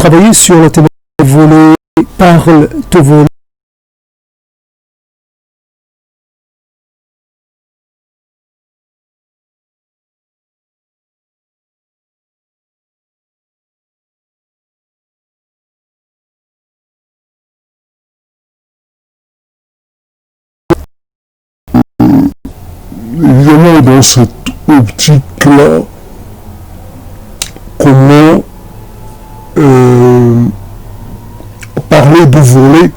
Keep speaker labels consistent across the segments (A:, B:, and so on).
A: travailler sur la thématique voler, parle, te voler.
B: Évidemment, dans cette optique-là, comment parler de voler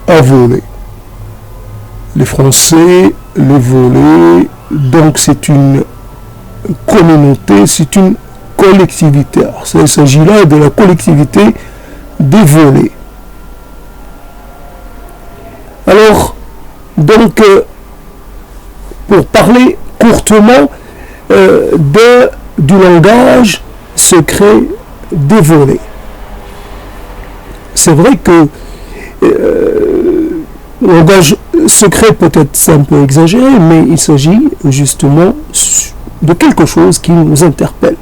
B: à voler. Les Français, le voler, donc c'est une communauté, c'est une collectivité. Alors, il s'agit là de la collectivité des volets. Alors, donc, pour parler courtement du langage secret des volets. C'est vrai que le langage secret peut-être c'est un peu exagéré, mais il s'agit justement de quelque chose qui nous interpelle.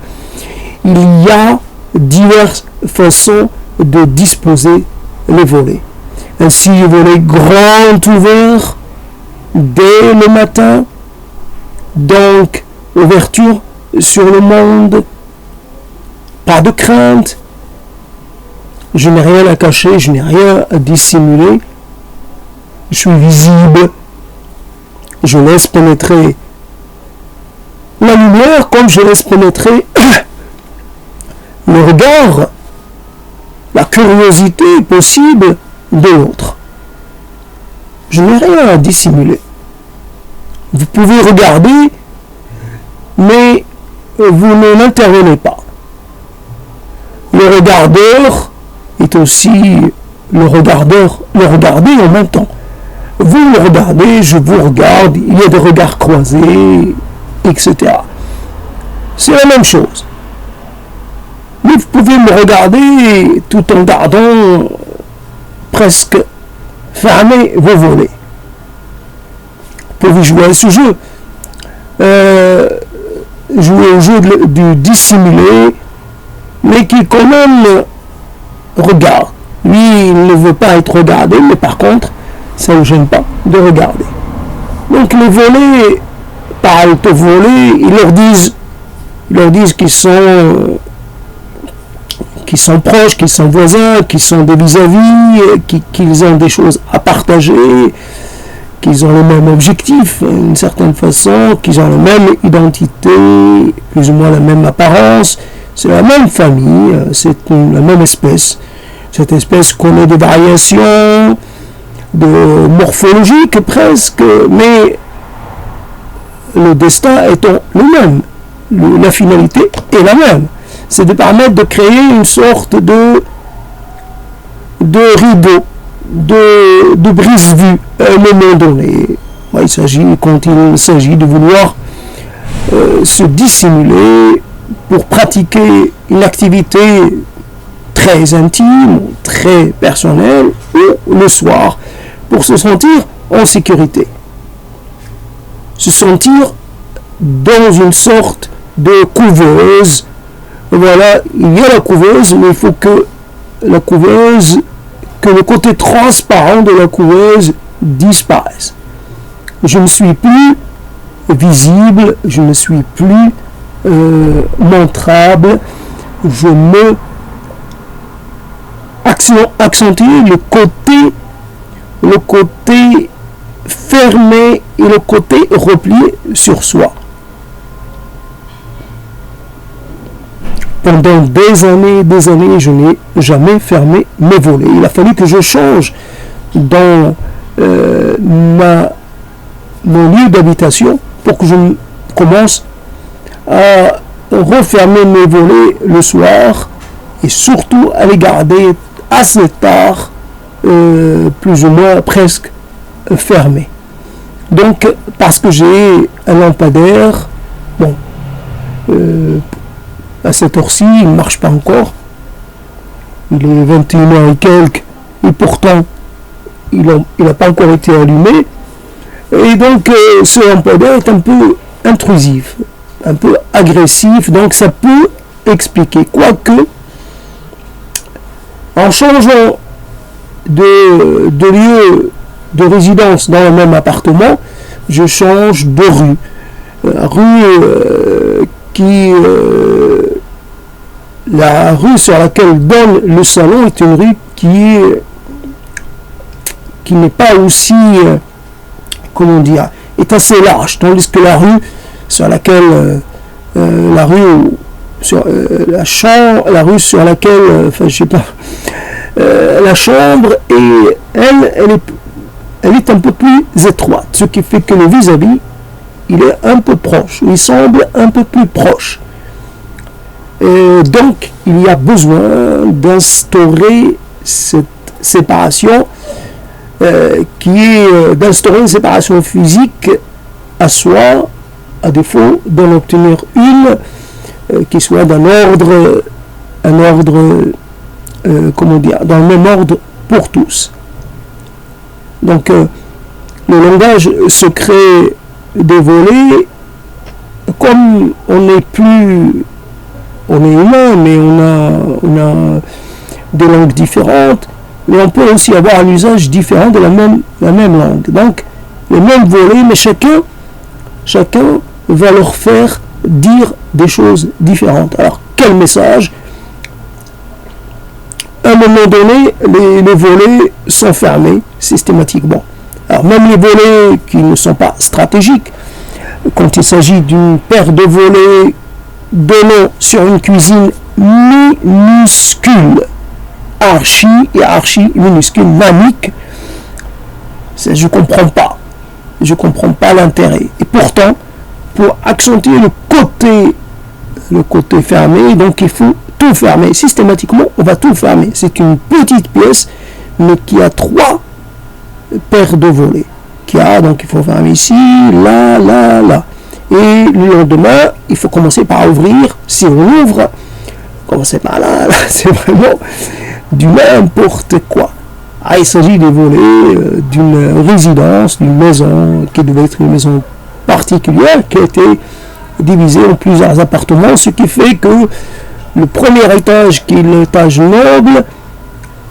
B: Il y a diverses façons de disposer les volets. Ainsi, les volets grand ouverts dès le matin, donc ouverture sur le monde, pas de crainte, je n'ai rien à cacher, je n'ai rien à dissimuler, je suis visible, je laisse pénétrer la lumière comme je laisse pénétrer le regard, la curiosité possible de l'autre. Je n'ai rien à dissimuler. Vous pouvez regarder, mais vous n'intervenez pas. Le regardeur est aussi le regardé en même temps. Vous me regardez, je vous regarde, il y a des regards croisés, etc. C'est la même chose. Mais vous pouvez me regarder tout en gardant presque fermé vos volets. Vous pouvez jouer à ce jeu. Jouer au jeu du dissimulé, mais qui quand même regarde. Lui, il ne veut pas être regardé, mais par contre, ça ne le gêne pas de regarder. Donc les volets parlent aux volets, ils leur disent qu'ils sont proches, qu'ils sont voisins, qu'ils sont des vis-à-vis, qu'ils ont des choses à partager, qu'ils ont le même objectif, d'une certaine façon, qu'ils ont la même identité, plus ou moins la même apparence, c'est la même famille, c'est la même espèce. Cette espèce connaît des variations morphologiques presque, mais le destin étant le même, la finalité est la même. C'est de permettre de créer une sorte de rideau, de brise-vue à un moment donné. Quand il s'agit de vouloir se dissimuler pour pratiquer une activité très intime, très personnelle, ou le soir, pour se sentir en sécurité. Se sentir dans une sorte de couveuse. Voilà, il y a la couveuse, mais il faut que le côté transparent de la couveuse disparaisse. Je ne suis plus visible, je ne suis plus montrable, je me accentue le côté fermé et le côté replié sur soi. Pendant des années, je n'ai jamais fermé mes volets. Il a fallu que je change dans mon lieu d'habitation pour que je commence à refermer mes volets le soir et surtout à les garder assez tard, plus ou moins presque fermés. Donc, parce que j'ai un lampadaire, bon, à cette heure-ci, il ne marche pas encore. Il est 21h et quelques, et pourtant, il n'a pas encore été allumé. Et donc, ce lampadaire est un peu intrusif, un peu agressif, donc ça peut expliquer. Quoique, En changeant de lieu de résidence dans le même appartement, je change de rue. La rue sur laquelle donne le salon est une rue qui n'est pas aussi, est assez large, tandis que la rue sur laquelle la rue sur laquelle, la chambre elle est un peu plus étroite, ce qui fait que le vis-à-vis il est un peu proche, il semble un peu plus proche. Et donc il y a besoin d'instaurer cette séparation d'instaurer une séparation physique à soi, à défaut d'en obtenir une qui soit dans le même ordre pour tous. Donc le langage secret des volets, comme on est humain, mais on a des langues différentes, mais on peut aussi avoir un usage différent de la même langue. Donc les mêmes volets, mais chacun va leur faire dire des choses différentes. Alors quel message? À un moment donné, les volets sont fermés systématiquement. Alors même les volets qui ne sont pas stratégiques, quand il s'agit d'une paire de volets donnant sur une cuisine minuscule, archi minuscule, manique, je comprends pas l'intérêt. Et pourtant, pour accentuer le côté fermé, donc il faut tout fermer. Systématiquement, on va tout fermer. C'est une petite pièce, mais qui a 3 paires de volets. Donc il faut fermer ici, là. Et le lendemain, il faut commencer par ouvrir. Si on ouvre, commencer par là, c'est vraiment du n'importe quoi. Il s'agit des volets d'une résidence, d'une maison, qui devait être une maison particulière, qui a été divisée en plusieurs appartements, ce qui fait que le premier étage, qui est l'étage noble,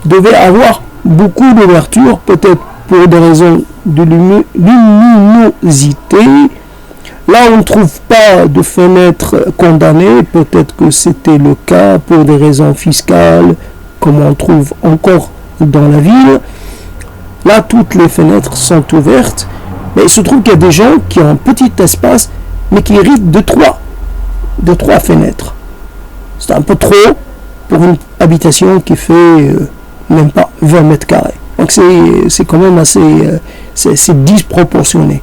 B: devait avoir beaucoup d'ouvertures, peut-être pour des raisons de luminosité. Là, on ne trouve pas de fenêtres condamnées, peut-être que c'était le cas pour des raisons fiscales, comme on trouve encore dans la ville. Là, toutes les fenêtres sont ouvertes, mais il se trouve qu'il y a des gens qui ont un petit espace, mais qui héritent de 3 fenêtres. C'est un peu trop pour une habitation qui fait même pas 20 mètres carrés. Donc c'est quand même assez c'est disproportionné.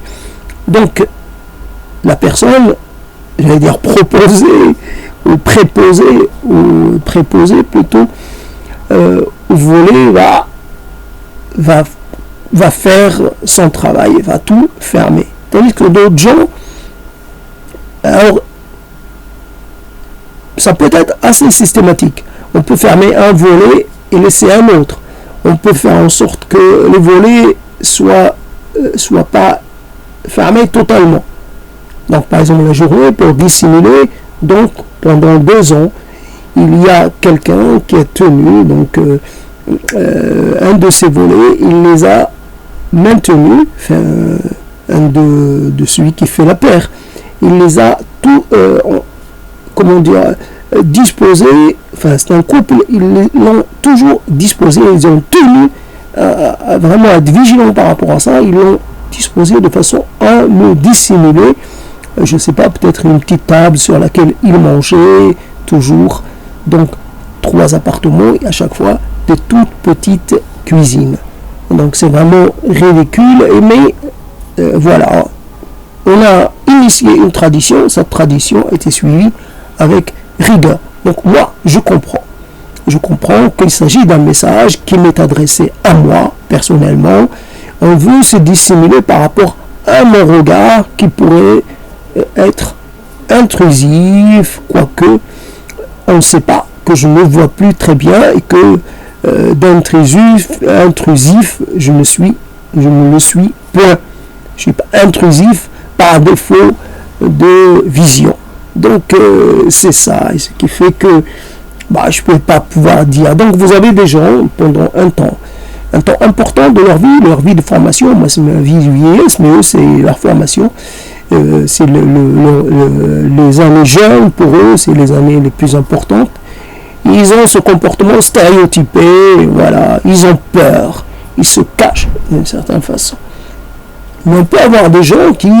B: Donc la personne, j'allais dire proposée ou préposée plutôt, voler va faire son travail, va tout fermer. Tandis que d'autres gens, alors ça peut être assez systématique. On peut fermer un volet et laisser un autre. On peut faire en sorte que les volets soient pas fermés totalement. Donc par exemple la journée, pour dissimuler, donc pendant 2 ans, il y a quelqu'un qui a tenu donc un de ces volets, il les a maintenus, un de celui qui fait la paire, il les a tout disposés, c'est un couple, ils l'ont toujours disposé, ils ont tenu à vraiment être vigilants par rapport à ça, ils l'ont disposé de façon à me dissimuler, je ne sais pas, peut-être une petite table sur laquelle ils mangeaient toujours. Donc 3 appartements et à chaque fois de toutes petites cuisines. Donc c'est vraiment ridicule, mais voilà, on a initié une tradition, cette tradition a été suivie avec rigueur. Donc moi, je comprends qu'il s'agit d'un message qui m'est adressé à moi, personnellement. On veut se dissimuler par rapport à mon regard qui pourrait être intrusif, quoique on ne sait pas, que je ne vois plus très bien et que intrusif, je ne le suis point. Je suis pas intrusif par défaut de vision. Donc c'est ça, ce qui fait que bah, je ne peux pas pouvoir dire. Donc vous avez des gens pendant un temps important de leur vie de formation. Moi c'est ma vie de vieillesse, mais eux c'est leur formation. C'est les années jeunes pour eux, c'est les années les plus importantes. Ils ont ce comportement stéréotypé, voilà, ils ont peur, ils se cachent d'une certaine façon. Mais on peut avoir des gens qui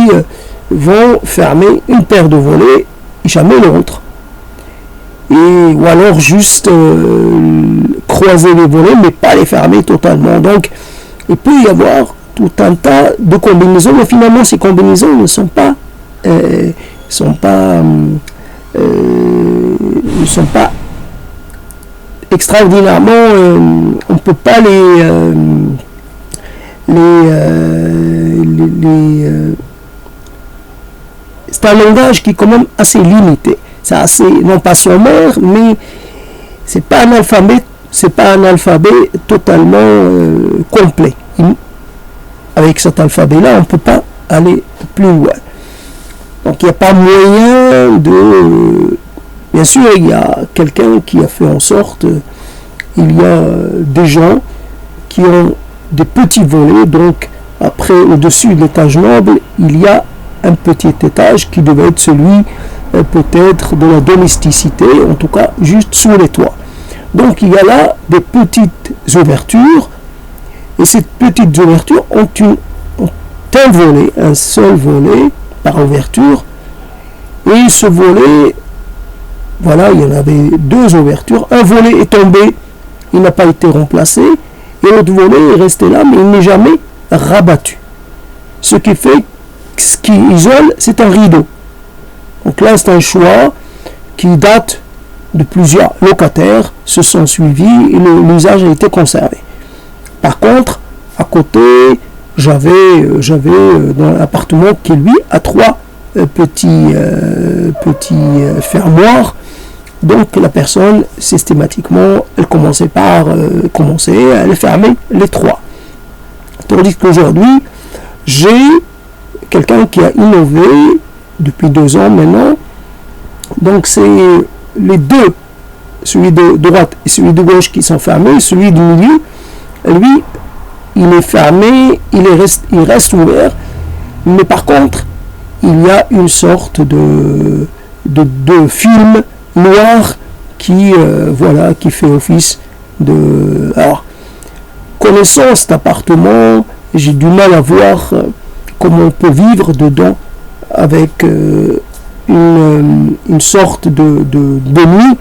B: vont fermer une paire de volets et jamais l'autre. Ou alors juste croiser les volets mais pas les fermer totalement. Donc il peut y avoir tout un tas de combinaisons, mais finalement ces combinaisons ne sont pas extraordinairement, on ne peut pas c'est un langage qui est quand même assez limité. C'est assez, non pas sommaire, mais c'est pas un alphabet totalement complet. Avec cet alphabet-là, on ne peut pas aller plus loin. Donc il n'y a pas moyen de... Bien sûr, il y a quelqu'un qui a fait en sorte, il y a des gens qui ont des petits volets, donc après, au-dessus de l'étage noble, il y a un petit étage qui devait être celui peut-être de la domesticité, en tout cas juste sous les toits. Donc il y a là des petites ouvertures, et ces petites ouvertures ont un volet, un seul volet par ouverture, et ce volet, voilà, il y en avait deux ouvertures, un volet est tombé, il n'a pas été remplacé, et l'autre volet est resté là, mais il n'est jamais rabattu. Ce qui fait, ce qui isole, c'est un rideau. Donc là, c'est un choix qui date de plusieurs locataires, se sont suivis et l'usage a été conservé. Par contre, à côté, j'avais dans l'appartement qui lui a trois petits fermoirs. Donc la personne, systématiquement, elle commençait à les fermer les trois. Tandis qu'aujourd'hui, j'ai quelqu'un qui a innové depuis 2 ans maintenant. Donc c'est les deux, celui de droite et celui de gauche qui sont fermés. Celui du milieu, lui, il est fermé, il reste ouvert. Mais par contre, il y a une sorte de film noir qui fait office de... Alors, connaissant cet appartement, j'ai du mal à voir comment on peut vivre dedans avec une sorte de nuit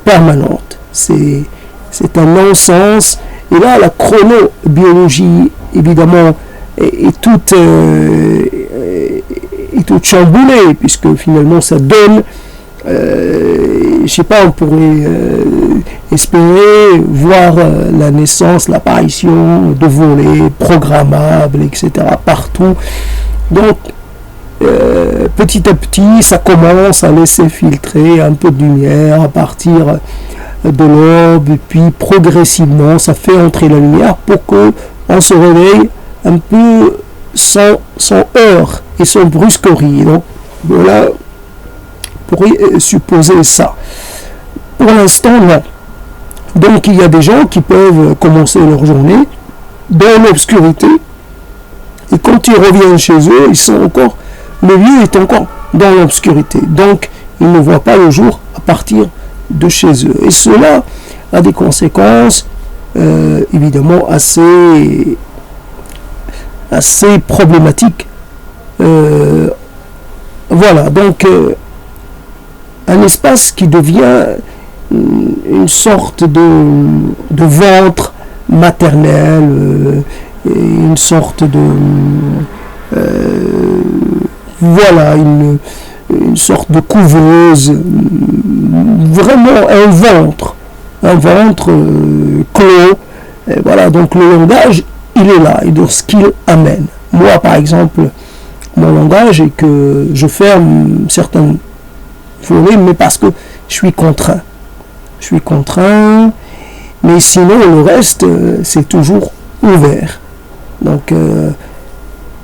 B: permanente. C'est un non-sens. Et là, la chronobiologie, évidemment, est toute chamboulée, puisque finalement, ça donne... je sais pas, on pourrait espérer voir la naissance, l'apparition de volets programmables, etc. partout. Donc, petit à petit, ça commence à laisser filtrer un peu de lumière à partir de l'aube, et puis progressivement, ça fait entrer la lumière pour qu'on se réveille un peu sans heurts et sans brusquerie. Donc, voilà, on pourrait supposer ça. Pour l'instant, non. Donc, il y a des gens qui peuvent commencer leur journée dans l'obscurité, et quand ils reviennent chez eux, le lieu est encore dans l'obscurité. Donc, ils ne voient pas le jour à partir de chez eux. Et cela a des conséquences, évidemment, assez problématiques. Voilà, donc, un espace qui devient une sorte de ventre maternel, une sorte de... voilà, une sorte de couveuse, vraiment un ventre clos. Et voilà, donc le langage, il est là, et de ce qu'il amène. Moi, par exemple, mon langage est que je ferme certains volets, mais parce que je suis contraint. Mais sinon, le reste, c'est toujours ouvert. Donc,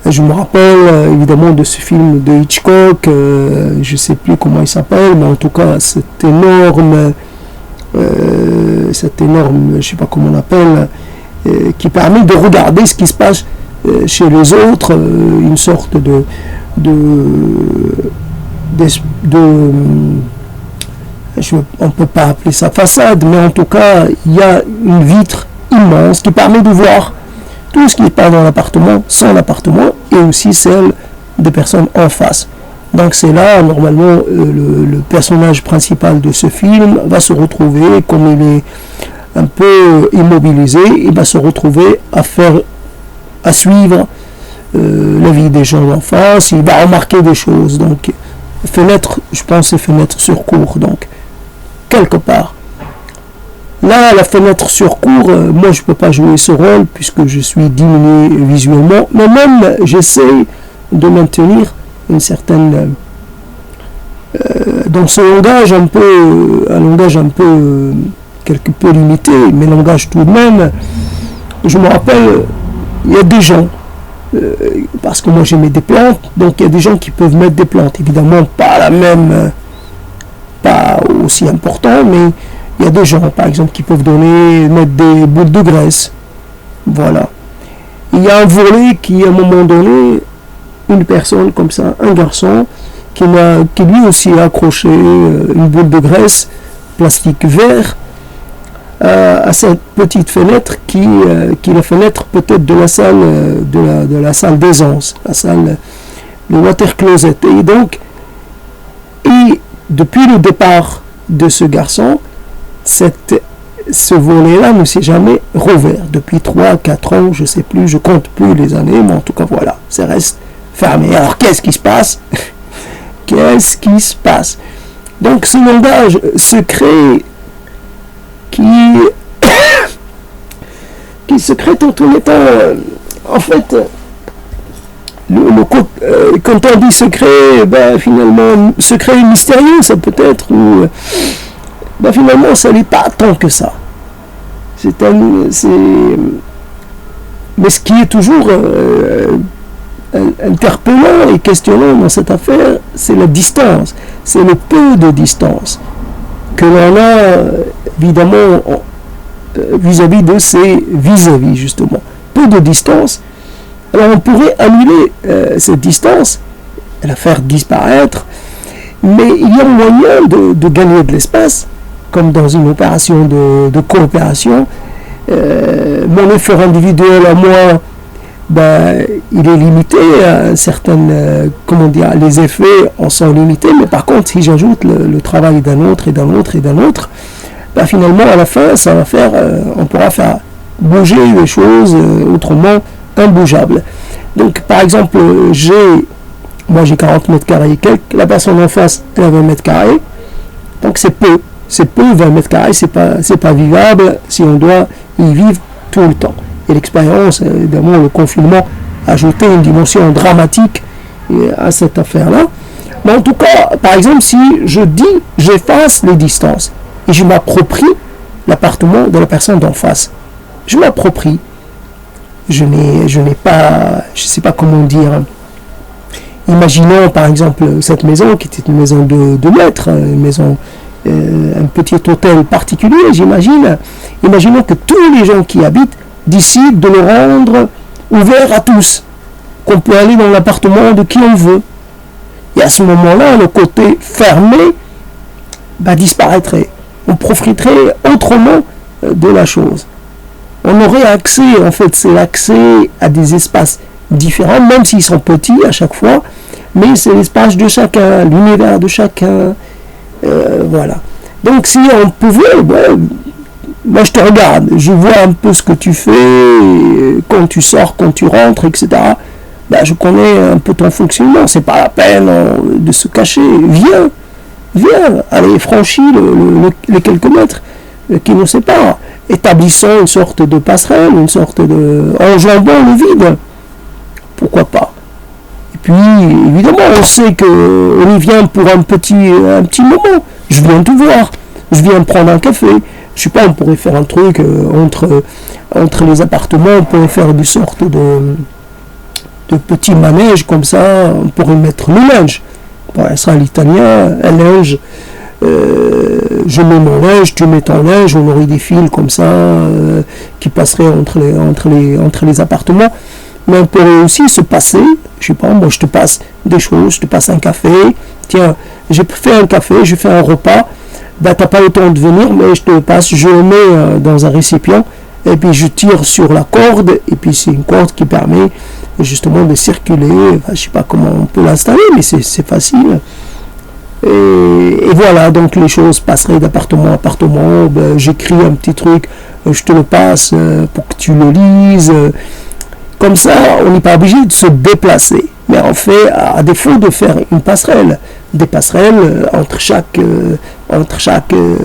B: je me rappelle évidemment de ce film de Hitchcock, je ne sais plus comment il s'appelle, mais en tout cas, cet énorme cette énorme, je ne sais pas comment on appelle, qui permet de regarder ce qui se passe chez les autres, une sorte on ne peut pas appeler ça façade, mais en tout cas, il y a une vitre immense qui permet de voir tout ce qui est pas dans l'appartement, son appartement, et aussi celle des personnes en face. Donc c'est là, normalement, le personnage principal de ce film va se retrouver, comme il est un peu immobilisé, il va se retrouver à suivre la vie des gens en face, il va remarquer des choses. Donc, fenêtre, je pense, c'est fenêtre sur cour. Donc, quelque part. Là, la fenêtre sur cour, moi, je ne peux pas jouer ce rôle puisque je suis diminué visuellement, mais même, j'essaie de maintenir une certaine... dans ce langage un peu quelque peu limité, mais langage tout de même, je me rappelle, il y a des gens, parce que moi j'ai mis des plantes, donc il y a des gens qui peuvent mettre des plantes, évidemment pas pas aussi important, mais il y a des gens par exemple qui peuvent mettre des bouts de graisse, voilà. Il y a un volet qui à un moment donné, une personne comme ça, un garçon, qui lui aussi a accroché une boule de graisse, plastique vert, à cette petite fenêtre qui est la fenêtre peut-être de la salle de la salle d'aisance, la salle le water closet. Et donc, depuis le départ de ce garçon, ce volet-là ne s'est jamais rouvert. Depuis 3-4 ans, je ne sais plus, je compte plus les années, mais en tout cas voilà, ça reste fermé. Alors qu'est-ce qui se passe? Qu'est-ce qui se passe? Donc ce langage secret qui se crée tout en étant en fait quand on dit secret, finalement secret mystérieux ça peut être, ou finalement ça n'est pas tant que ça, mais ce qui est toujours interpellant et questionnant dans cette affaire, c'est la distance, c'est le peu de distance que l'on a évidemment vis-à-vis de ses vis-à-vis, justement. Peu de distance. Alors on pourrait annuler cette distance, la faire disparaître, mais il y a moyen de gagner de l'espace, comme dans une opération de coopération. Mon effort individuel à moi, il est limité à certaines, les effets en sont limités, mais par contre, si j'ajoute le travail d'un autre et d'un autre et d'un autre, finalement, à la fin, ça va faire, on pourra faire bouger les choses autrement imbougeables. Donc, par exemple, moi j'ai 40 mètres carrés et quelques, la personne en face, elle a 20 mètres carrés, donc c'est peu, 20 mètres carrés, c'est pas vivable si on doit y vivre tout le temps. Et l'expérience, évidemment, le confinement a ajouté une dimension dramatique à cette affaire-là. Mais en tout cas, par exemple, si j'efface les distances et je m'approprie l'appartement de la personne d'en face, je m'approprie. Je n'ai pas, je ne sais pas comment dire. Imaginons par exemple cette maison qui était une maison de maître, une maison, un petit hôtel particulier, Imaginons que tous les gens qui habitent décident de le rendre ouvert à tous, qu'on peut aller dans l'appartement de qui on veut. Et à ce moment-là, le côté fermé disparaîtrait. On profiterait autrement de la chose. On aurait accès, en fait, c'est l'accès à des espaces différents, même s'ils sont petits à chaque fois, mais c'est l'espace de chacun, l'univers de chacun. Voilà. Donc si on pouvait, moi je te regarde, je vois un peu ce que tu fais, quand tu sors, quand tu rentres, etc. Je connais un peu ton fonctionnement, c'est pas la peine de se cacher. Viens, allez, franchis les quelques mètres qui nous séparent. Établissons une sorte de passerelle, une sorte de... enjambant le vide. Pourquoi pas? Et puis, évidemment, on sait qu'on y vient pour un petit moment. Je viens te voir, je viens prendre un café. Je sais pas, on pourrait faire un truc entre les appartements, on pourrait faire une sorte de petit manège comme ça, on pourrait mettre le linge. Ça sera l'italien, un linge je mets mon linge, tu mets ton linge, on aurait des fils comme ça qui passeraient entre les appartements. Mais on pourrait aussi se passer, je sais pas, moi je te passe des choses, je te passe un café, tiens, j'ai fait un café, j'ai fait un repas, ben t'as pas le temps de venir, mais je te le passe, je le mets dans un récipient, et puis je tire sur la corde, et puis c'est une corde qui permet justement de circuler, enfin, je sais pas comment on peut l'installer, mais c'est facile. Et voilà, donc les choses passeraient d'appartement à appartement, ben, j'écris un petit truc, je te le passe pour que tu le lises. Comme ça, on n'est pas obligé de se déplacer. Mais on fait, à défaut de faire une passerelle, des passerelles entre chaque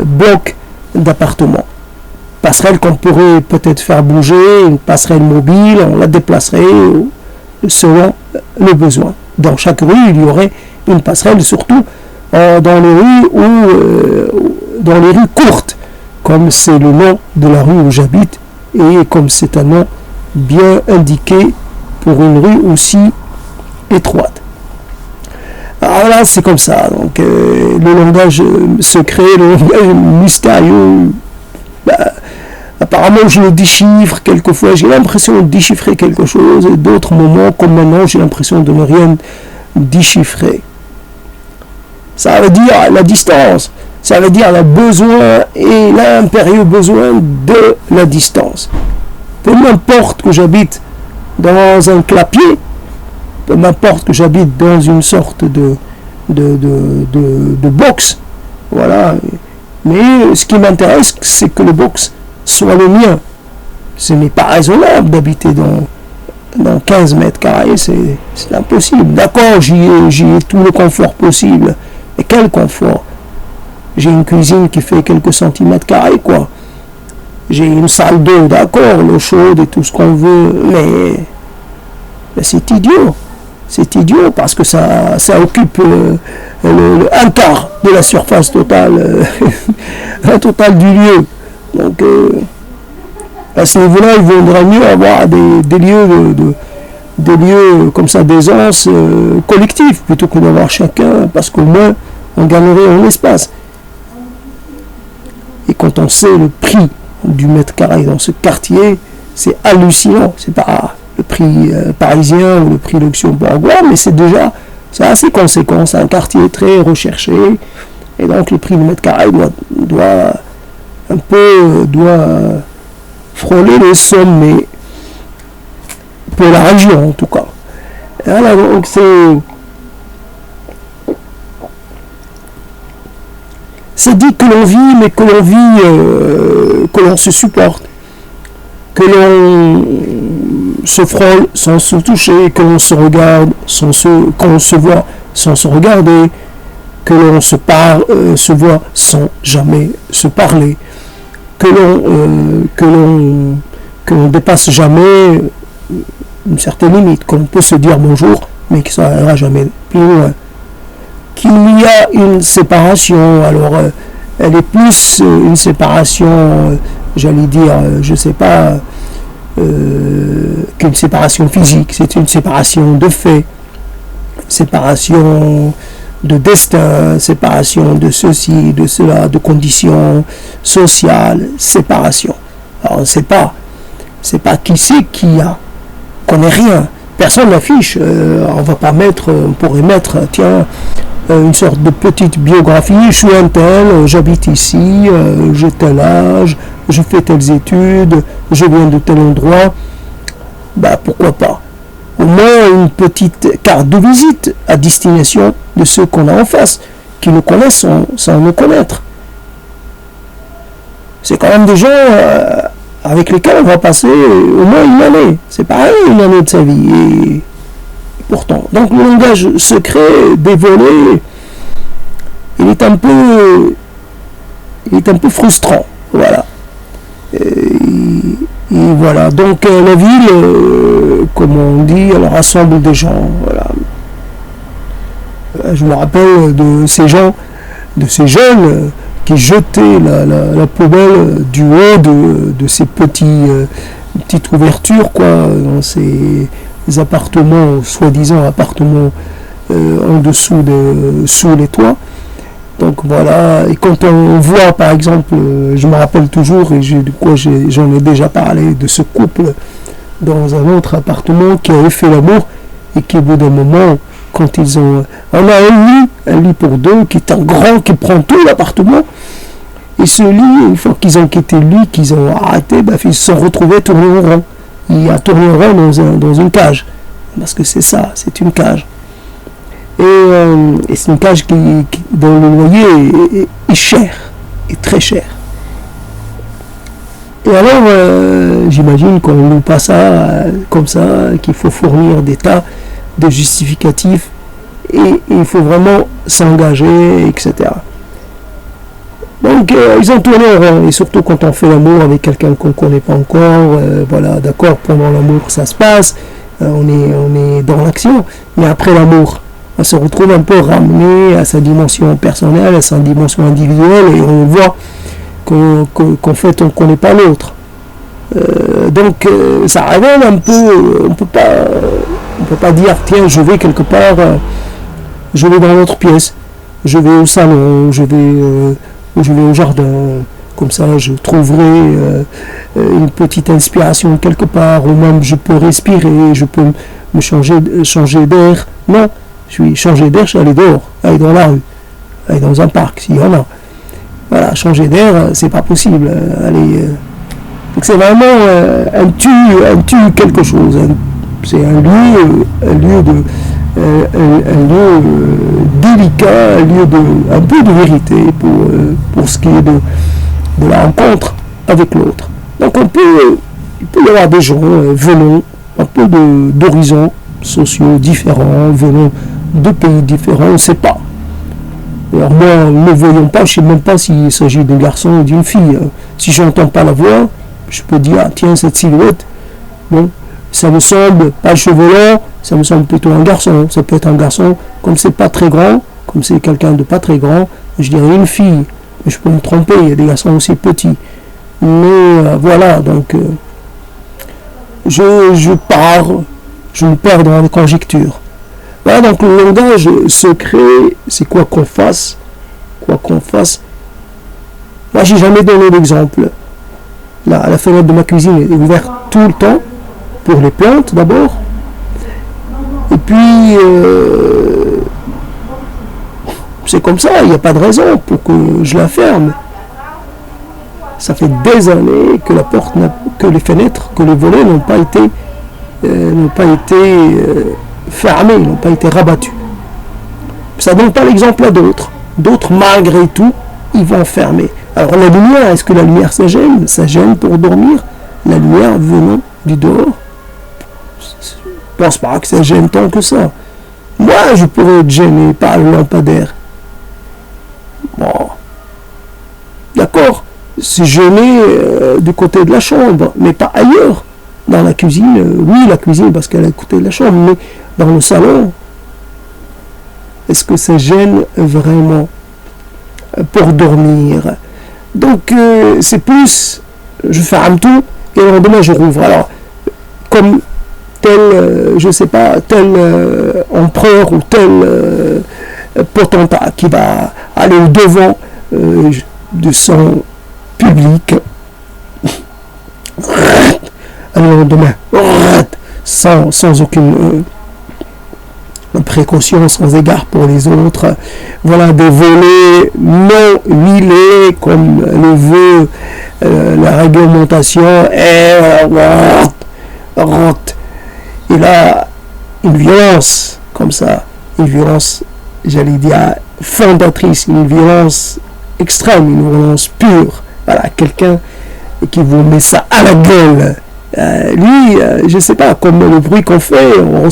B: bloc d'appartement. Passerelle qu'on pourrait peut-être faire bouger, une passerelle mobile, on la déplacerait selon le besoin. Dans chaque rue, il y aurait une passerelle, surtout dans les rues courtes, comme c'est le nom de la rue où j'habite, et comme c'est un nom bien indiqué pour une rue aussi étroite. Alors là, c'est comme ça. Donc, le langage secret, le langage mystérieux, apparemment, je le déchiffre quelquefois. J'ai l'impression de déchiffrer quelque chose, et d'autres moments, comme maintenant, j'ai l'impression de ne rien déchiffrer. Ça veut dire la distance. Ça veut dire le besoin et l'impérieux besoin de la distance. Peu m'importe que j'habite dans un clapier, peu m'importe que j'habite dans une sorte de box, voilà. Mais ce qui m'intéresse, c'est que le box soit le mien. Ce n'est pas raisonnable d'habiter dans 15 mètres carrés, c'est impossible. D'accord, j'y ai tout le confort possible. Mais quel confort? J'ai une cuisine qui fait quelques centimètres carrés, quoi. J'ai une salle d'eau, d'accord, l'eau chaude et tout ce qu'on veut, mais c'est idiot. C'est idiot parce que ça occupe un quart de la surface totale, la totale du lieu. Donc, à ce niveau-là, il vaudrait mieux avoir des lieux comme ça d'aisance collectifs plutôt que d'avoir chacun, parce qu'au moins, on gagnerait en espace. Et quand on sait le prix du mètre carré dans ce quartier, c'est hallucinant. C'est pas le prix parisien ou le prix luxembourgeois, mais c'est assez conséquent. C'est un quartier très recherché, et donc le prix du mètre carré doit frôler les sommets pour la région en tout cas. Et voilà, donc c'est dit que l'on vit, mais que l'on vit, que l'on se supporte, que l'on se frôle sans se toucher, que l'on se regarde qu'on se voit sans se regarder, que l'on se voit sans jamais se parler, que l'on dépasse jamais une certaine limite, qu'on peut se dire bonjour, mais que ça n'ira jamais plus loin. Qu'il y a une séparation, alors elle est plus une séparation, j'allais dire, je sais pas, qu'une séparation physique, c'est une séparation de fait, séparation de destin, séparation de ceci, de cela, de conditions sociales, séparation. Alors on ne sait pas, c'est pas qui c'est qui a, qu'on n'est rien, personne n'affiche, on pourrait mettre, tiens, une sorte de petite biographie, je suis un tel, j'habite ici, j'ai tel âge, je fais telles études, je viens de tel endroit, pourquoi pas. Au moins une petite carte de visite à destination de ceux qu'on a en face, qui nous connaissent sans nous connaître. C'est quand même des gens avec lesquels on va passer au moins une année, c'est pareil, une année de sa vie, et pourtant. Donc le langage secret, dévoilé, il est un peu frustrant, voilà. Et voilà, donc la ville, comme on dit, elle rassemble des gens, voilà. Je me rappelle de ces gens, de ces jeunes qui jetaient la poubelle du haut de ces petites ouvertures, quoi, dans ces appartements, soi-disant appartements en dessous sous les toits. Donc voilà, et quand on voit par exemple, je me rappelle toujours, et j'en ai déjà parlé de ce couple dans un autre appartement qui avait fait l'amour et qui au bout d'un moment, quand ils ont... On a un lit pour deux qui est un grand, qui prend tout l'appartement. Et ce lit, une fois qu'ils ont quitté le lit, qu'ils ont arrêté, ils se sont retrouvés tournés en rond. Il a tourné en rond dans une cage. Parce que c'est ça, c'est une cage. Et c'est une cage dont le loyer est cher, est très cher. Et alors, j'imagine qu'on ne loue pas ça comme ça, qu'il faut fournir des tas de justificatifs et il faut vraiment s'engager, etc. Donc, ils ont tourné en rond, et surtout quand on fait l'amour avec quelqu'un qu'on ne connaît pas encore, voilà, d'accord, pendant l'amour ça se passe, on est dans l'action, mais après l'amour, on se retrouve un peu ramené à sa dimension personnelle, à sa dimension individuelle, et on voit qu'en fait on ne connaît pas l'autre. Donc ça révèle un peu, on peut pas dire tiens je vais quelque part, je vais dans l'autre pièce, je vais au salon, je vais au jardin, comme ça je trouverai une petite inspiration quelque part, ou même je peux respirer, je peux me changer d'air. Non, je vais changer d'air, je vais aller dehors, aller dans la rue, aller dans un parc s'il y en a. Voilà, changer d'air, c'est pas possible. Donc c'est vraiment un tu quelque chose. C'est un lieu délicat, un lieu un peu de vérité pour ce qui est de la rencontre avec l'autre. Donc il peut y avoir des gens venant un peu d'horizons sociaux différents, venant de pays différents, on ne sait pas. Alors moi, ne voyons pas, je ne sais même pas s'il s'agit d'un garçon ou d'une fille. Si je n'entends pas la voix, je peux dire, tiens, cette silhouette, bon, ça me semble pas chevelu, ça me semble plutôt un garçon. Ça peut être un garçon, comme c'est pas très grand, comme c'est quelqu'un de pas très grand, je dirais une fille. Mais je peux me tromper, il y a des garçons aussi petits. Mais voilà, donc je me perds dans la conjecture. Voilà, donc le langage secret, c'est quoi qu'on fasse. Moi, j'ai jamais donné d'exemple. La fenêtre de ma cuisine est ouverte tout le temps, pour les plantes d'abord. Et puis, c'est comme ça, il n'y a pas de raison pour que je la ferme. Ça fait des années que la porte, que les fenêtres, que les volets n'ont pas été fermés, n'ont pas été rabattus. Ça ne donne pas l'exemple à d'autres. D'autres, malgré tout, ils vont fermer. Alors la lumière, est-ce que la lumière ça gêne? Ça gêne pour dormir? La lumière venant du dehors? Je ne pense pas que ça gêne tant que ça. Moi, je pourrais être gêné par le lampadaire. Bon. D'accord, c'est gêné du côté de la chambre, mais pas ailleurs. Dans la cuisine, oui, la cuisine parce qu'elle est à côté de la chambre, mais dans le salon, est-ce que ça gêne vraiment pour dormir? Donc c'est plus, je ferme tout et le lendemain je rouvre. Alors, comme tel, je sais pas, tel empereur ou tel potentat qui va aller au devant de son public, le lendemain, sans aucune précaution, sans égard pour les autres. Voilà des volets non huilés comme le veut la réglementation. Et là, une violence comme ça, une violence, j'allais dire, fondatrice, une violence extrême, une violence pure. Voilà, quelqu'un qui vous met ça à la gueule. Lui, je sais pas, comme le bruit qu'on fait, on ne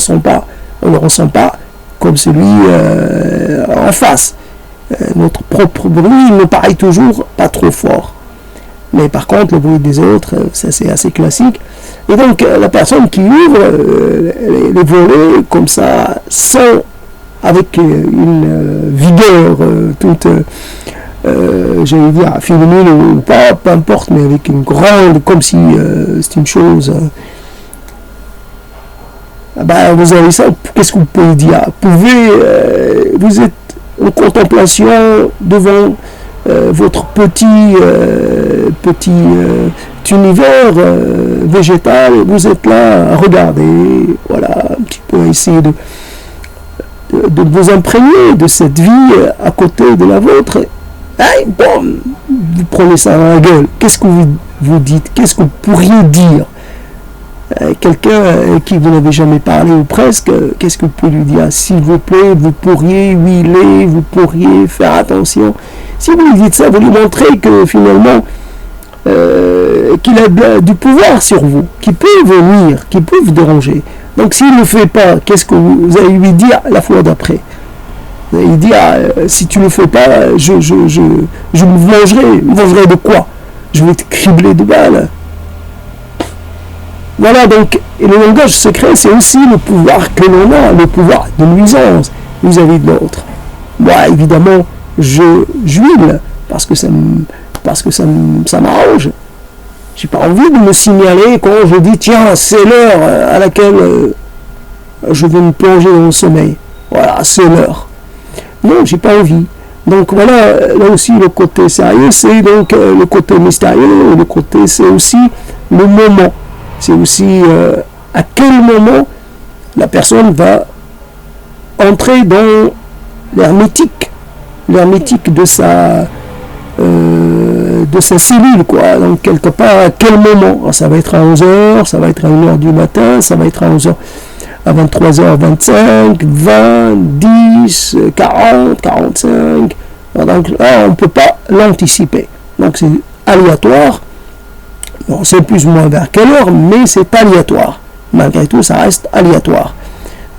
B: ressent pas comme celui en face. Notre propre bruit me paraît toujours pas trop fort. Mais par contre, le bruit des autres, ça c'est assez classique. Et donc, la personne qui ouvre les volets comme ça, avec une vigueur toute, j'allais dire, féminine ou pas, peu importe, mais avec une grande, comme si c'était une chose... vous avez ça, qu'est-ce que vous pouvez dire? Vous êtes en contemplation devant votre petit univers végétal, vous êtes là à regarder, voilà, un petit peu essayer de vous imprégner de cette vie à côté de la vôtre. Et, bon, vous prenez ça dans la gueule. Qu'est-ce que vous dites? Qu'est-ce que vous pourriez dire? Quelqu'un qui vous n'avez jamais parlé ou presque, qu'est-ce que vous pouvez lui dire? S'il vous plaît, vous pourriez huiler, vous pourriez faire attention. Si vous lui dites ça, vous lui montrez que finalement qu'il a du pouvoir sur vous, qu'il peut vous nuire, qu'il peut vous déranger. Donc s'il ne le fait pas, qu'est-ce que vous allez lui dire la fois d'après? Vous allez lui dire, si tu ne le fais pas, je me mangerai de quoi? Je vais te cribler de balles. Voilà, donc, et le langage secret, c'est aussi le pouvoir que l'on a, le pouvoir de nuisance vis-à-vis de l'autre. Moi, évidemment, j'huile parce que ça m'arrange. J'ai pas envie de me signaler quand je dis tiens, c'est l'heure à laquelle je vais me plonger dans le sommeil. Voilà, c'est l'heure. Non, j'ai pas envie. Donc voilà, là aussi le côté sérieux, c'est donc le côté mystérieux, le côté c'est aussi le moment. C'est aussi à quel moment la personne va entrer dans l'hermétique de sa cellule, quoi. Donc quelque part, à quel moment? Alors, ça va être à 11h, ça va être à 1h du matin, ça va être à 11h, à 23h25, 20, 10, 40, 45. Donc là, on ne peut pas l'anticiper. Donc c'est aléatoire. On sait plus ou moins vers quelle heure, mais c'est aléatoire. Malgré tout, ça reste aléatoire.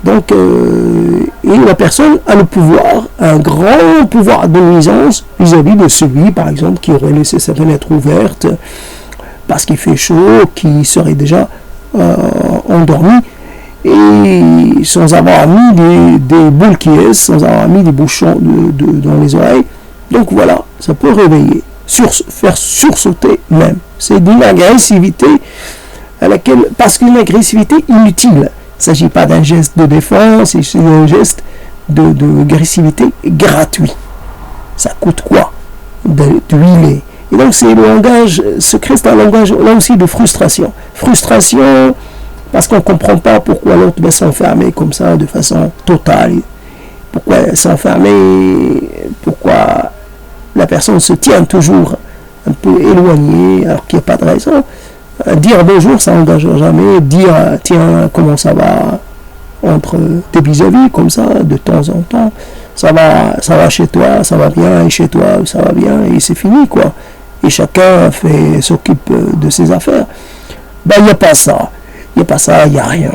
B: Donc, et la personne a le pouvoir, un grand pouvoir de nuisance vis-à-vis de celui, par exemple, qui aurait laissé sa fenêtre ouverte parce qu'il fait chaud, qui serait déjà endormi, et sans avoir mis des boules qui est, sans avoir mis des bouchons dans les oreilles. Donc voilà, ça peut réveiller, faire sursauter même. C'est d'une agressivité à laquelle, parce qu'une agressivité inutile. Il ne s'agit pas d'un geste de défense, c'est un geste d'agressivité gratuit. Ça coûte quoi? D'huiler. Et donc c'est le langage secret, c'est un langage là aussi de frustration. Frustration parce qu'on ne comprend pas pourquoi l'autre va s'enfermer comme ça de façon totale. Pourquoi s'enfermer? Pourquoi la personne se tient toujours un peu éloignée alors qu'il n'y a pas de raison? Dire bonjour, ça n'engage jamais. Dire tiens, comment ça va entre tes vis-à-vis, comme ça, de temps en temps. Ça va chez toi, ça va bien, et chez toi, ça va bien, et c'est fini, quoi. Et chacun s'occupe de ses affaires. Ben, il n'y a pas ça. Il n'y a pas ça, il n'y a rien.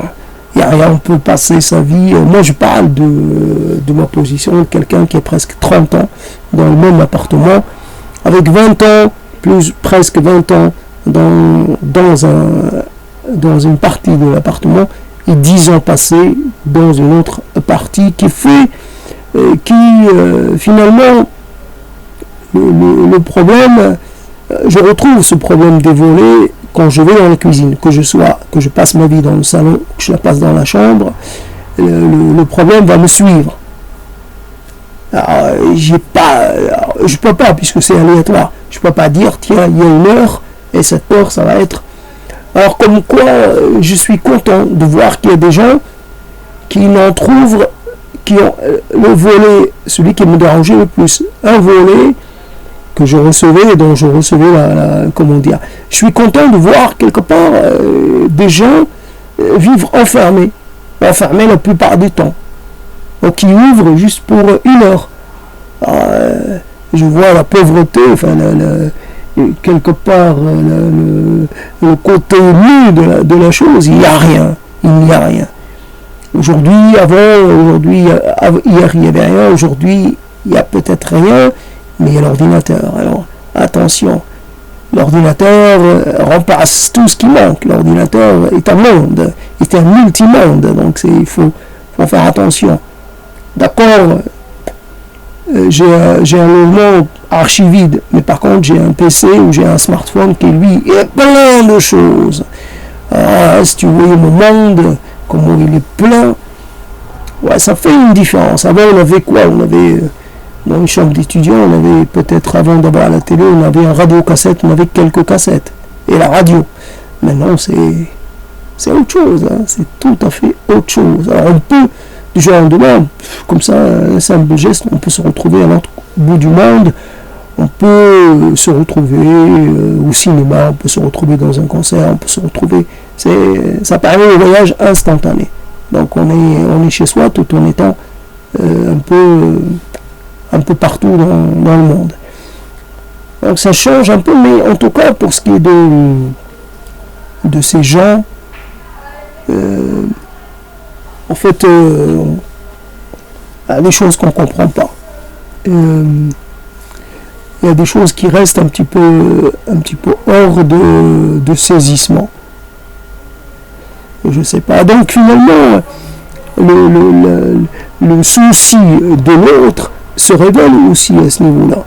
B: Il n'y a rien, on peut passer sa vie. Moi, je parle de ma position de quelqu'un qui a presque 30 ans dans le même appartement, avec 20 ans, plus presque 20 ans, dans une partie de l'appartement et 10 ans passés dans une autre partie finalement le problème, je retrouve ce problème des volets quand je vais dans la cuisine, que je passe ma vie dans le salon, que je la passe dans la chambre, le problème va me suivre. Alors, je peux pas, puisque c'est aléatoire, je peux pas dire tiens, il y a une heure et cette heure ça va être. Alors comme quoi je suis content de voir qu'il y a des gens qui n'en trouvent, qui ont le volet, celui qui me dérangeait le plus, un volet que je recevais, dont je recevais comment dire, je suis content de voir quelque part des gens vivre enfermés la plupart du temps, donc qui ouvrent juste pour une heure. Alors, je vois la pauvreté, enfin quelque part le côté nu de la chose. Il n'y a rien. Aujourd'hui, hier il n'y avait rien, aujourd'hui il y a peut-être rien, mais il y a l'ordinateur. Alors attention, l'ordinateur remplace tout ce qui manque. L'ordinateur est un monde, est un multimonde, donc il faut faire attention. D'accord, j'ai un logement archivide, mais par contre j'ai un PC ou j'ai un smartphone qui lui est plein de choses. Si tu voyais mon monde, comment il est plein, ouais, ça fait une différence. Avant on avait quoi? On avait Dans une chambre d'étudiant, on avait peut-être, avant d'avoir la télé, on avait un radio-cassette, on avait quelques cassettes. Et la radio. Maintenant, c'est autre chose. Hein. C'est tout à fait autre chose. Alors, on peut, du jour au lendemain, comme ça, un simple geste, on peut se retrouver à l'autre bout du monde. On peut se retrouver au cinéma, on peut se retrouver dans un concert, on peut se retrouver. Ça permet un voyage instantané. Donc, on est chez soi tout en étant un peu partout dans le monde. Donc ça change un peu, mais en tout cas pour ce qui est de ces gens, en fait, il y a des choses qu'on ne comprend pas. Il y a des choses qui restent un petit peu hors de saisissement. Je ne sais pas. Donc finalement, le souci de l'autre se révèle aussi à ce niveau-là.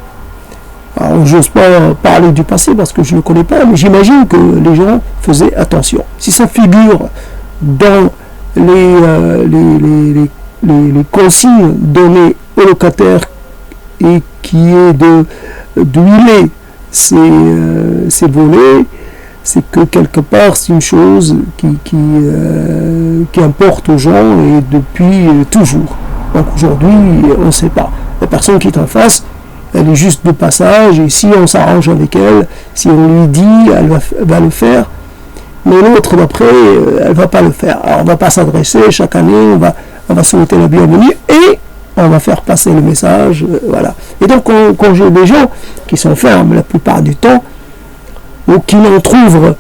B: Alors, j'ose pas parler du passé parce que je ne le connais pas, mais j'imagine que les gens faisaient attention. Si ça figure dans les consignes données aux locataires et qui est d'huiler ces volets, c'est que quelque part c'est une chose qui importe aux gens et depuis toujours. Donc aujourd'hui, on ne sait pas. La personne qui est en face, elle est juste de passage et si on s'arrange avec elle, si on lui dit, elle va le faire. Mais l'autre d'après, elle ne va pas le faire. Alors on ne va pas s'adresser chaque année, on va souhaiter la bienvenue et on va faire passer le message. Voilà. Et donc quand j'ai des gens qui sont fermes la plupart du temps, ou qui n'en trouvent,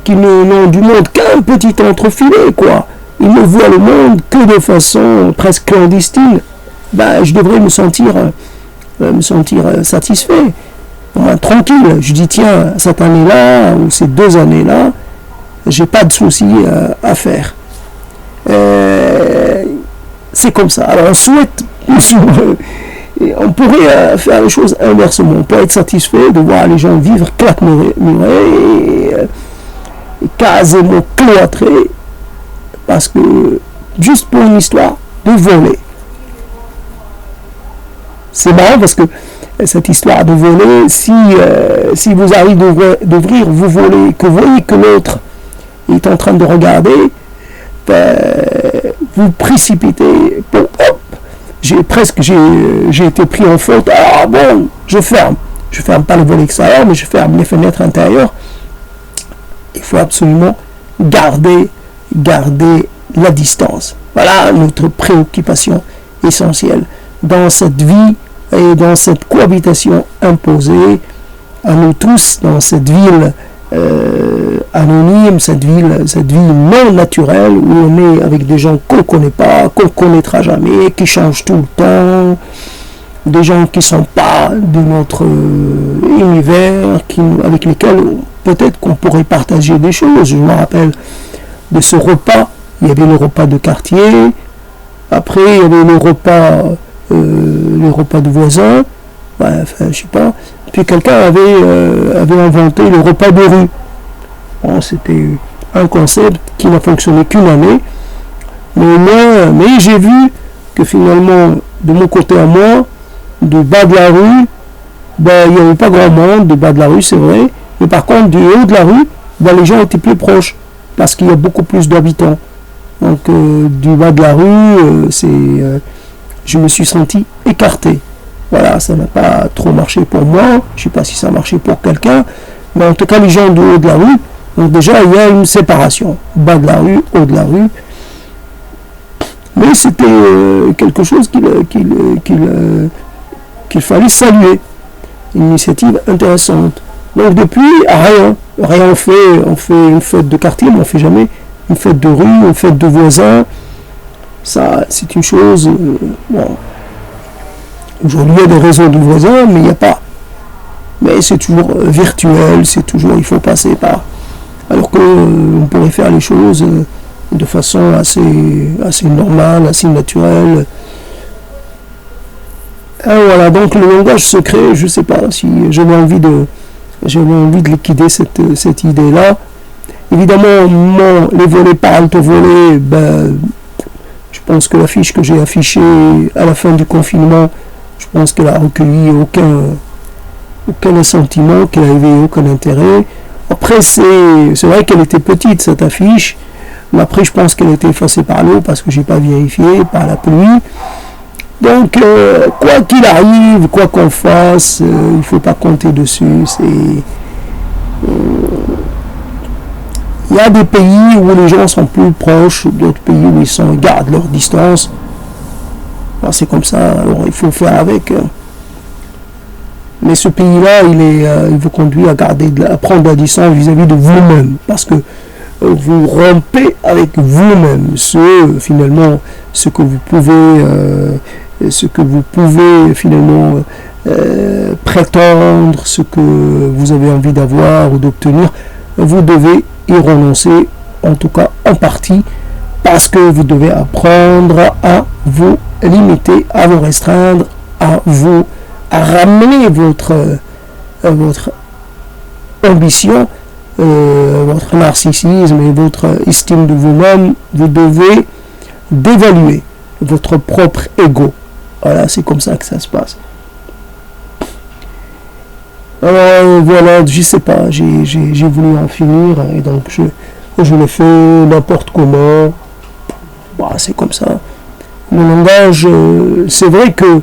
B: qui n'ont du monde qu'un petit entrefilet, quoi. Ils ne voient le monde que de façon presque clandestine. Ben, je devrais me sentir satisfait, au moins tranquille. Je dis tiens, cette année-là ou ces 2 années-là, j'ai pas de soucis à faire. C'est comme ça. Alors on souhaite, on pourrait faire les choses inversement. On peut être satisfait de voir les gens vivre claquemurés et quasiment cloîtrés parce que juste pour une histoire de voler. C'est marrant parce que cette histoire de voler, si vous arrivez d'ouvrir, vous volez, que vous voyez que l'autre est en train de regarder, ben, vous précipitez, bon, hop, j'ai été pris en faute, ah bon, je ferme pas le volet extérieur, mais je ferme les fenêtres intérieures. Il faut absolument garder la distance. Voilà notre préoccupation essentielle dans cette vie et dans cette cohabitation imposée à nous tous, dans cette ville anonyme, cette ville non naturelle où on est avec des gens qu'on ne connaît pas, qu'on ne connaîtra jamais, qui changent tout le temps, des gens qui ne sont pas de notre univers, avec lesquels peut-être qu'on pourrait partager des choses. Je me rappelle de ce repas, il y avait le repas de quartier, après il y avait le repas de voisins, enfin je sais pas, puis quelqu'un avait inventé le repas de rue. Bon, c'était un concept qui n'a fonctionné qu'une année, mais j'ai vu que finalement, de mon côté à moi, du bas de la rue, ben, il n'y avait pas grand monde, du bas de la rue c'est vrai, mais par contre du haut de la rue, ben, les gens étaient plus proches, parce qu'il y a beaucoup plus d'habitants. Donc du bas de la rue, je me suis senti écarté. Voilà, ça n'a pas trop marché pour moi, je ne sais pas si ça a marché pour quelqu'un, mais en tout cas les gens du haut de la rue, donc déjà il y a une séparation, bas de la rue, haut de la rue. Mais c'était quelque chose qu'il fallait saluer, une initiative intéressante. Donc depuis, rien on fait une fête de quartier, mais on ne fait jamais une fête de rue, une fête de voisins. Ça, c'est une chose... bon. Aujourd'hui, il y a des réseaux de voisins, mais il n'y a pas. Mais c'est toujours virtuel, c'est toujours, il faut passer par... Alors qu'on pourrait faire les choses de façon assez normale, assez naturelle. Et voilà, donc le langage secret, je ne sais pas si j'avais envie de liquider cette idée-là. Évidemment, les volets parlent aux volets, ben, je pense que l'affiche que j'ai affichée à la fin du confinement Je pense qu'elle a recueilli aucun assentiment, qu'elle n'avait aucun intérêt. Après, c'est vrai qu'elle était petite, cette affiche, mais après, je pense qu'elle a été effacée par l'eau parce que je n'ai pas vérifié, par la pluie. Donc, quoi qu'il arrive, quoi qu'on fasse, il ne faut pas compter dessus. Il y a des pays où les gens sont plus proches, d'autres pays où ils gardent leur distance. Alors, c'est comme ça, alors il faut faire avec. Mais ce pays-là, il vous conduit à prendre la distance vis-à-vis de vous-même, parce que vous rompez avec vous-même finalement, ce que vous pouvez finalement prétendre, ce que vous avez envie d'avoir ou d'obtenir. Vous devez y renoncer, en tout cas en partie, parce que vous devez apprendre à vous limiter, à vous restreindre, à ramener votre ambition, votre narcissisme et votre estime de vous-même. Vous devez dévaluer votre propre ego. Voilà, c'est comme ça que ça se passe. Alors voilà, je sais pas, j'ai voulu en finir et donc je l'ai fait n'importe comment. Bah, c'est comme ça. Le langage, c'est vrai que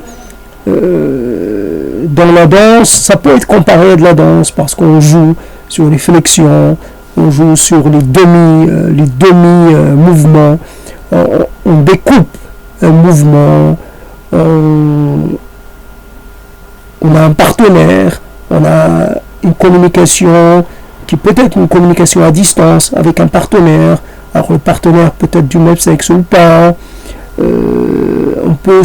B: dans la danse, ça peut être comparé à de la danse parce qu'on joue sur les flexions, on joue sur les demi-mouvements, on découpe un mouvement, on a un partenaire, on a une communication qui peut être une communication à distance avec un partenaire. Alors le partenaire peut être du même sexe ou pas. On peut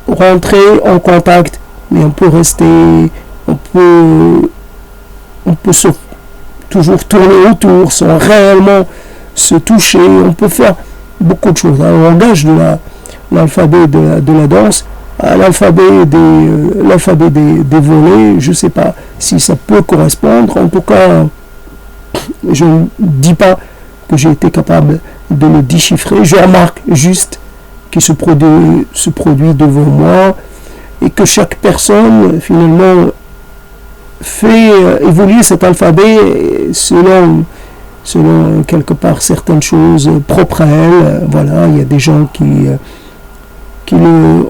B: rentrer en contact, mais on peut rester, on peut toujours tourner autour sans réellement se toucher. On peut faire beaucoup de choses. Le langage de l'alphabet de la danse, l'alphabet des volets, je ne sais pas si ça peut correspondre. En tout cas, je ne dis pas que j'ai été capable de le déchiffrer. Je remarque juste qu'il se produit devant moi et que chaque personne finalement fait évoluer cet alphabet selon quelque part certaines choses propres à elle. Voilà, il y a des gens qui le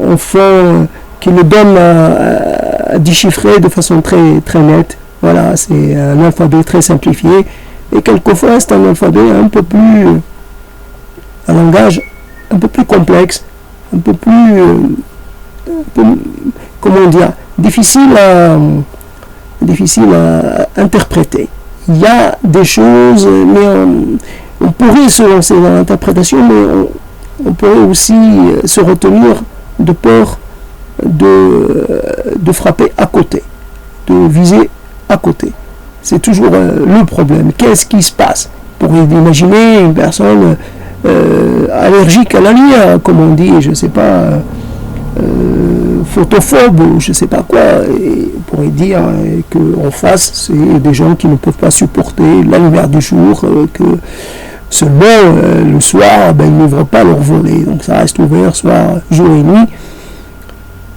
B: donnent à déchiffrer de façon très, très nette. Voilà, c'est un alphabet très simplifié. Et quelquefois, c'est un alphabet un langage un peu plus complexe, un peu plus, comment dire, difficile à interpréter. Il y a des choses, mais on pourrait se lancer dans l'interprétation, mais on pourrait aussi se retenir de peur de frapper à côté, de viser à côté. C'est toujours le problème. Qu'est-ce qui se passe? Pour imaginer une personne allergique à la lumière, comme on dit, je ne sais pas, photophobe ou je ne sais pas quoi, et on pourrait dire qu'en face, c'est des gens qui ne peuvent pas supporter la lumière du jour, que seulement le soir, ils n'ouvrent pas leur volet, donc ça reste ouvert soir, jour et nuit.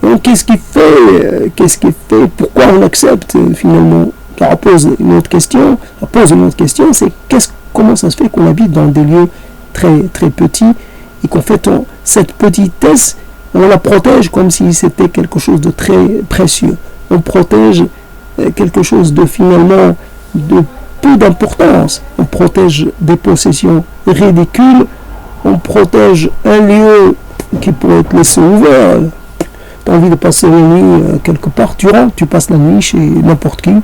B: Donc qu'est-ce qui fait pourquoi on accepte finalement? Ça pose une autre question, c'est comment ça se fait qu'on habite dans des lieux très, très petits et qu'en fait cette petitesse, on la protège comme si c'était quelque chose de très précieux. On protège quelque chose de finalement de peu d'importance. On protège des possessions ridicules, on protège un lieu qui pourrait être laissé ouvert. Tu as envie de passer la nuit quelque part, tu rentres, tu passes la nuit chez n'importe qui.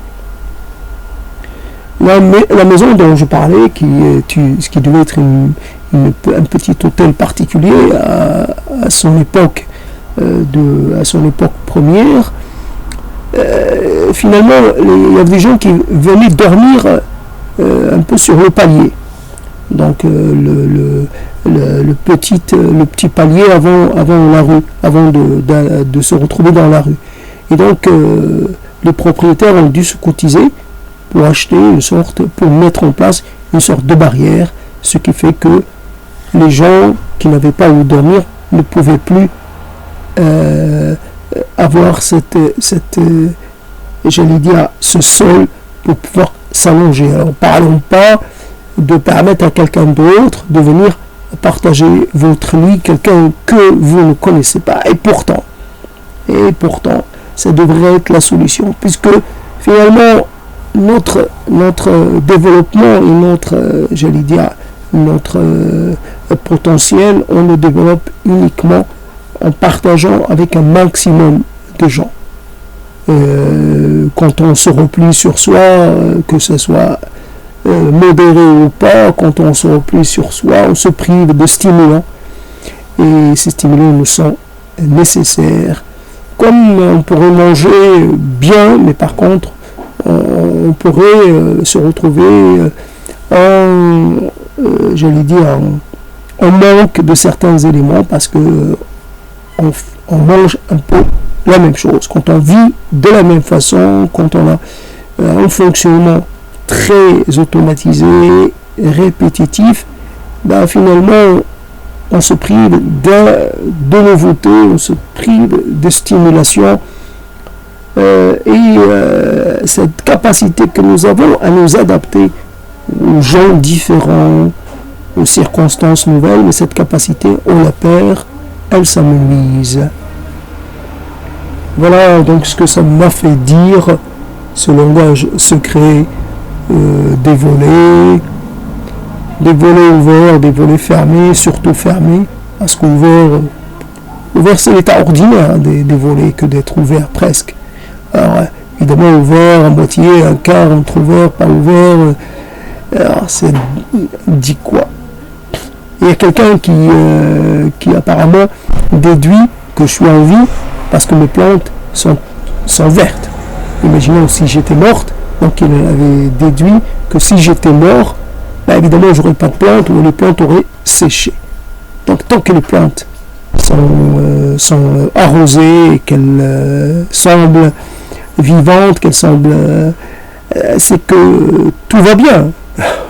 B: La maison dont je parlais, qui devait être un petit hôtel particulier à son époque première, finalement il y avait des gens qui venaient dormir un peu sur le palier. Donc le petit palier avant la rue, avant de se retrouver dans la rue. Et donc les propriétaires ont dû se cotiser pour acheter pour mettre en place une sorte de barrière, ce qui fait que les gens qui n'avaient pas où dormir ne pouvaient plus avoir j'allais dire, ce sol pour pouvoir s'allonger. Alors, parlons pas de permettre à quelqu'un d'autre de venir partager votre lit, quelqu'un que vous ne connaissez pas. Et pourtant, ça devrait être la solution, puisque finalement, notre développement et j'allais dire, notre potentiel, on le développe uniquement en partageant avec un maximum de gens. Quand on se replie sur soi, que ce soit modéré ou pas, quand on se replie sur soi, on se prive de stimulants. Et ces stimulants nous sont nécessaires. Comme on pourrait manger bien, mais par contre, on pourrait se retrouver j'allais dire, on manque de certains éléments parce que on mange un peu la même chose. Quand on vit de la même façon, quand on a un fonctionnement très automatisé, répétitif, ben finalement on se prive de nouveautés, on se prive de stimulation cette capacité que nous avons à nous adapter aux gens différents, aux circonstances nouvelles, mais cette capacité, on la perd, elle s'amenuise. Voilà donc ce que ça m'a fait dire, ce langage secret des volets ouverts, des volets fermés, surtout fermés, parce qu'ouvert c'est l'état ordinaire des volets que d'être ouvert presque. Alors évidemment ouvert, à moitié, un quart, entre ouvert, pas ouvert, alors c'est dit quoi? Il y a quelqu'un qui apparemment déduit que je suis en vie parce que mes plantes sont vertes. Imaginons si j'étais morte, donc il avait déduit que si j'étais mort, ben évidemment je n'aurais pas de plantes ou les plantes auraient séché. Donc tant que les plantes sont arrosées et qu'elles semblent vivantes, qu'elles semblent... c'est que tout va bien.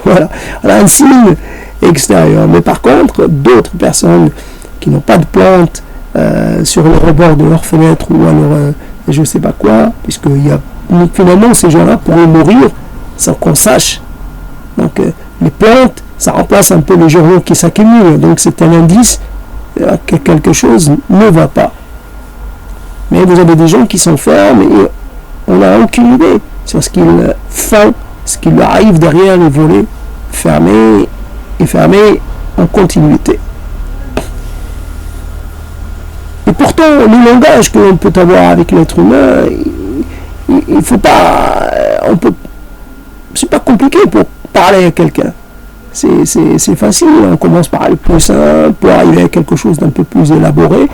B: Voilà, un signe extérieur. Mais par contre, d'autres personnes qui n'ont pas de plantes sur le rebord de leur fenêtre ou alors je ne sais pas quoi, puisque finalement ces gens-là pourraient mourir sans qu'on sache. Donc les plantes, ça remplace un peu les journaux qui s'accumulent. Donc c'est un indice que quelque chose ne va pas. Mais vous avez des gens qui sont fermes et on n'a aucune idée sur ce qu'ils font, ce qui leur arrive derrière les volets fermés en continuité. Et pourtant, le langage que l'on peut avoir avec l'être humain, il faut pas, c'est pas compliqué pour parler à quelqu'un. C'est facile, on commence par le plus simple, pour arriver à quelque chose d'un peu plus élaboré,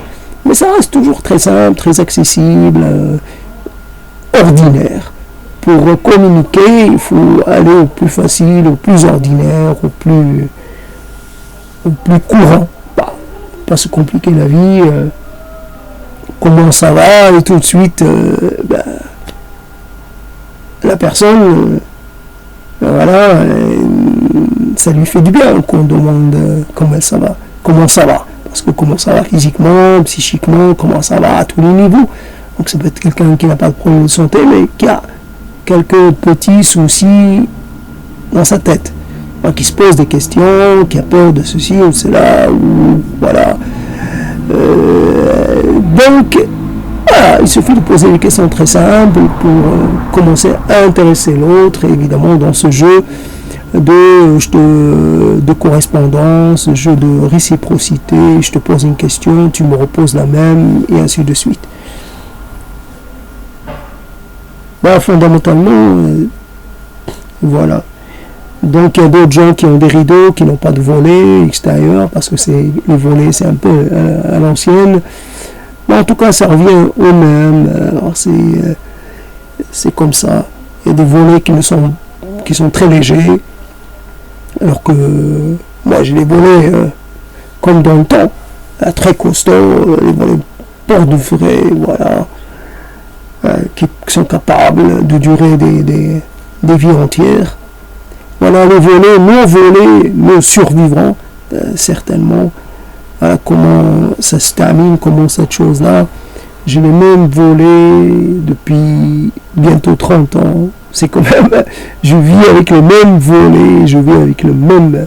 B: mais ça reste toujours très simple, très accessible, ordinaire. Pour communiquer, il faut aller au plus facile, au plus ordinaire, au plus courant. Pas se compliquer la vie. Comment ça va? Et tout de suite, la personne, voilà, ça lui fait du bien qu'on demande comment ça va. Parce que comment ça va physiquement, psychiquement, comment ça va à tous les niveaux. Donc ça peut être quelqu'un qui n'a pas de problème de santé, mais qui a quelques petits soucis dans sa tête, qui se pose des questions, qui a peur de ceci ou de cela, ou voilà. Donc, voilà, il suffit de poser des questions très simples pour commencer à intéresser l'autre, et évidemment dans ce jeu de correspondance, jeu de réciprocité, je te pose une question, tu me reposes la même, et ainsi de suite. Fondamentalement, voilà. Donc il y a d'autres gens qui ont des rideaux, qui n'ont pas de volets extérieurs, parce que les volets c'est un peu à l'ancienne. Mais en tout cas ça revient au même. Alors c'est comme ça. Il y a des volets qui sont très légers, alors que moi j'ai des volets comme dans le temps, très costauds, les volets pour de vrai, voilà. Qui sont capables de durer des vies entières. Voilà, les volets, nos volets, nous survivrons certainement. Voilà comment ça se termine, comment cette chose-là, Je l'ai même volé depuis bientôt 30 ans. C'est quand même, je vis avec le même volet, je vis avec le même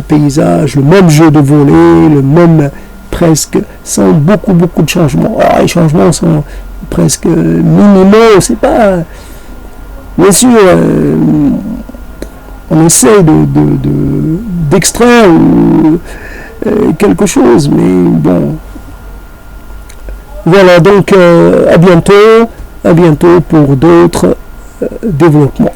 B: paysage, le même jeu de volet, le même presque, sans beaucoup de changements. Alors les changements sont presque minimaux, c'est pas... Bien sûr, on essaie d'extraire quelque chose, mais bon. Voilà, donc à bientôt pour d'autres développements.